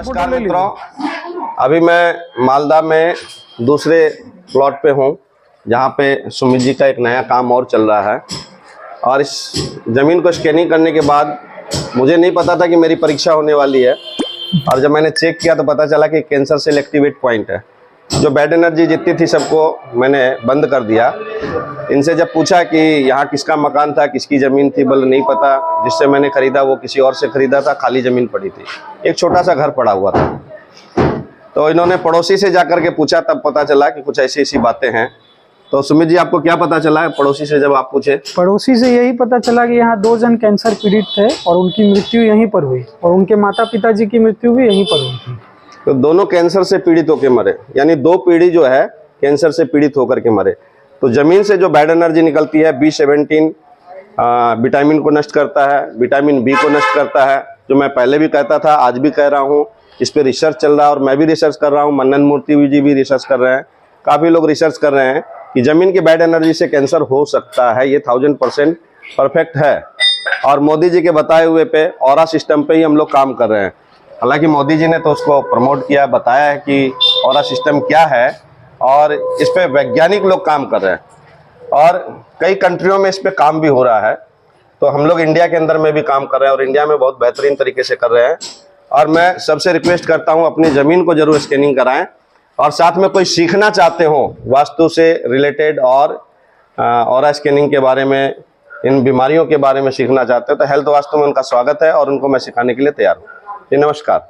नमस्कार मित्रों, अभी मैं मालदा में दूसरे प्लॉट पे हूँ जहाँ पे सुमित जी का एक नया काम और चल रहा है। और इस ज़मीन को स्कैनिंग करने के बाद मुझे नहीं पता था कि मेरी परीक्षा होने वाली है, और जब मैंने चेक किया तो पता चला कि कैंसर सेल एक्टिवेट पॉइंट है। जो बैड एनर्जी जितनी थी सबको मैंने बंद कर दिया। इनसे जब पूछा कि यहाँ किसका मकान था, किसकी ज़मीन थी, बोले नहीं पता, जिससे मैंने ख़रीदा वो किसी और से ख़रीदा था, खाली ज़मीन पड़ी थी, एक छोटा सा घर पड़ा हुआ था। तो इन्होंने पड़ोसी से जाकर के पूछा, तब पता चला कि कुछ ऐसी ऐसी बातें हैं। तो सुमित जी, आपको क्या पता चला है पड़ोसी से जब आप पूछे? पड़ोसी से यही पता चला कि यहाँ 2 जन कैंसर पीड़ित थे और उनकी मृत्यु यहीं पर हुई, और उनके माता पिताजी की मृत्यु भी यहीं पर हुई थी। तो दोनों कैंसर से पीड़ित होकर मरे, यानी 2 पीढ़ी जो है कैंसर से पीड़ित होकर के मरे। तो जमीन से जो बैड एनर्जी निकलती है B17 विटामिन को नष्ट करता है, विटामिन B को नष्ट करता है। जो मैं पहले भी कहता था, आज भी कह रहा हूँ, इस पे रिसर्च चल रहा है और मैं भी रिसर्च कर रहा हूँ, मन्नन मूर्ति जी भी रिसर्च कर रहे हैं, काफ़ी लोग रिसर्च कर रहे हैं कि ज़मीन की बैड एनर्जी से कैंसर हो सकता है। ये 1000% परफेक्ट है। और मोदी जी के बताए हुए पे ऑरा सिस्टम पे ही हम लोग काम कर रहे हैं। हालांकि मोदी जी ने तो उसको प्रमोट किया, बताया है कि ऑरा सिस्टम क्या है, और इस पे वैज्ञानिक लोग काम कर रहे हैं और कई कंट्रियों में इस पे काम भी हो रहा है। तो हम लोग इंडिया के अंदर में भी काम कर रहे हैं और इंडिया में बहुत बेहतरीन तरीके से कर रहे हैं। और मैं सबसे रिक्वेस्ट करता हूं, अपनी ज़मीन को जरूर स्कैनिंग कराएं, और साथ में कोई सीखना चाहते हो वास्तु से रिलेटेड और ऑरा स्कैनिंग के बारे में, इन बीमारियों के बारे में सीखना चाहते हो तो हेल्थ वास्तु में उनका स्वागत है और उनको मैं सिखाने के लिए तैयार हूँ। जी नमस्कार।